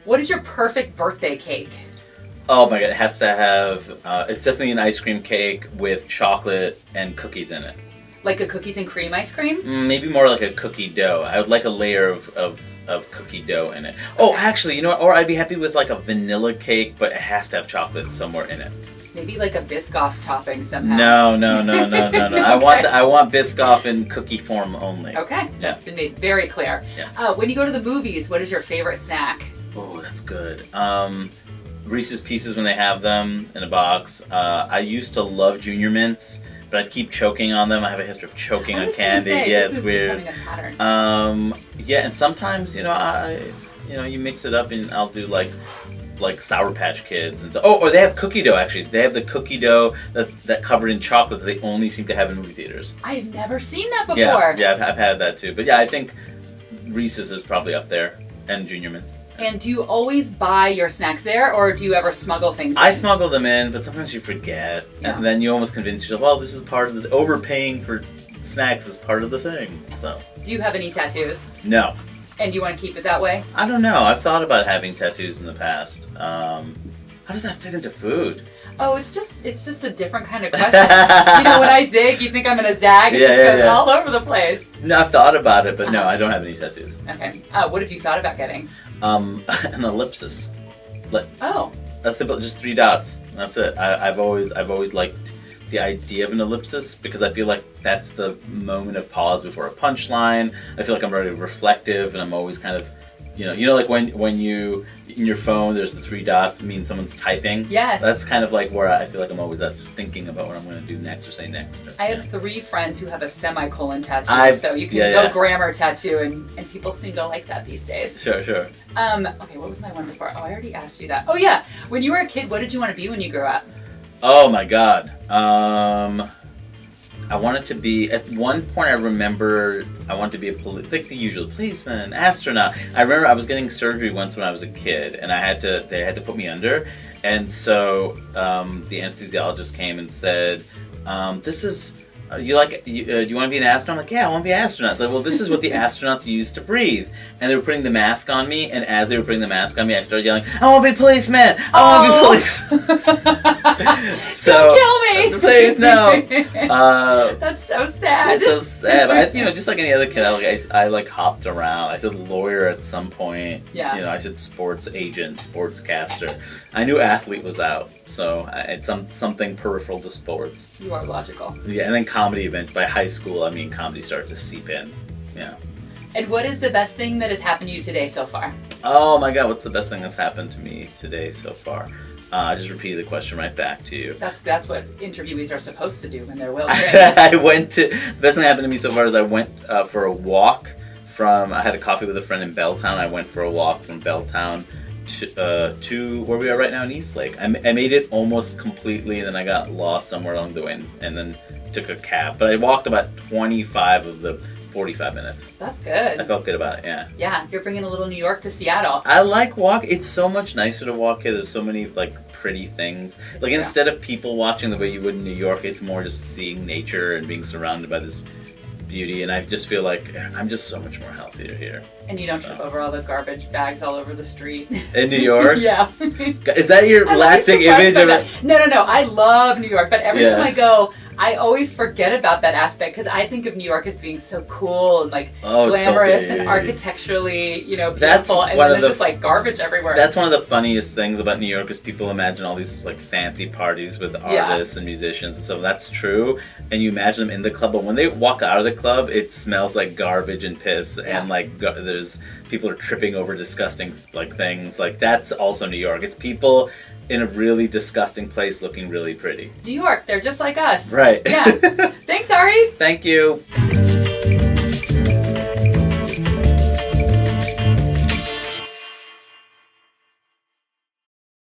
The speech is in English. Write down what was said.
What is your perfect birthday cake? Oh my god, it has to have, it's definitely an ice cream cake with chocolate and cookies in it. Like a cookies and cream ice cream? Maybe more like a cookie dough. I would like a layer of cookie dough in it. Oh, actually, you know what? Or I'd be happy with like a vanilla cake, but it has to have chocolate somewhere in it. Maybe like a Biscoff topping somehow. No. Okay. I want Biscoff in cookie form only. Okay, that's been made very clear. Yeah. When you go to the movies, what is your favorite snack? Oh, that's good. Reese's Pieces when they have them in a box. I used to love Junior Mints, but I'd keep choking on them. I have a history of choking on candy. It's weird. Becoming a pattern. Yeah, and sometimes you mix it up and I'll do like Sour Patch Kids and so. Oh, or they have cookie dough actually. They have the cookie dough that covered in chocolate that they only seem to have in movie theaters. I've never seen that before. Yeah, I've had that too. But yeah, I think Reese's is probably up there and Junior Mints. And do you always buy your snacks there, or do you ever smuggle things in? I smuggle them in, but sometimes you forget. Yeah. And then you almost convince yourself, well, this is part of the... Overpaying for snacks is part of the thing, so... Do you have any tattoos? No. And do you want to keep it that way? I don't know. I've thought about having tattoos in the past. How does that fit into food? Oh, it's just a different kind of question. When I zig, you think I'm going to zag? It just goes all over the place. No, I've thought about it, but no, I don't have any tattoos. Okay. What have you thought about getting? An ellipsis. Oh. That's simple, just 3 dots. That's it. I've always liked the idea of an ellipsis because I feel like that's the moment of pause before a punchline. I feel like I'm very reflective and I'm always kind of, like when you in your phone there's the 3 dots, it means someone's typing. Yes. That's kind of like where I feel like I'm always just thinking about what I'm going to do next or say next. I have 3 friends who have a semicolon tattoo, so you can go grammar tattoo, and people seem to like that these days. Sure. Okay, what was my one before? Oh, I already asked you that. Oh yeah, when you were a kid, what did you want to be when you grew up? Oh my god. I wanted to be, at one point I remember I wanted to be like the usual policeman, astronaut. I remember I was getting surgery once when I was a kid and they had to put me under. And so the anesthesiologist came and said, this is, do you want to be an astronaut? I'm like, yeah, I want to be an astronaut. Like, well, this is what the astronauts use to breathe. And they were putting the mask on me, and as they were putting the mask on me, I started yelling, I want to be a policeman! I want to be a policeman! Don't kill me! Please, no! That's so sad. It's so sad. But just like any other kid, I hopped around. I said lawyer at some point. Yeah. I said sports agent, sportscaster. I knew athlete was out, so it's something peripheral to sports. You are logical. Yeah, and then comedy event. By high school, comedy started to seep in. Yeah. And what is the best thing that has happened to you today so far? Oh my god, what's the best thing that's happened to me today so far? I just repeated the question right back to you. That's what interviewees are supposed to do when they're well trained. The best thing that happened to me so far is I went for a walk I had a coffee with a friend in Belltown. I went for a walk from Belltown to where we are right now in Eastlake. I made it almost completely, and then I got lost somewhere along the way, and then took a cab. But I walked about 25 of the 45 minutes. That's good. I felt good about it, yeah. Yeah, you're bringing a little New York to Seattle. I like walk. It's so much nicer to walk here. There's so many pretty things. Instead of people watching the way you would in New York, it's more just seeing nature and being surrounded by this beauty. And I just feel like I'm just so much more healthier here. And you don't trip over all the garbage bags all over the street. In New York? Yeah. Is that your lasting image of it? No. I love New York, but every time I go, I always forget about that aspect because I think of New York as being so cool and glamorous and architecturally, beautiful, and then there's just garbage everywhere. That's one of the funniest things about New York is people imagine all these fancy parties with artists and musicians and stuff. That's true, and you imagine them in the club, but when they walk out of the club, it smells like garbage and piss, and there's people are tripping over disgusting things. That's also New York. It's people in a really disgusting place looking really pretty. New York, they're just like us. Right. Yeah. Thanks, Hari. Thank you.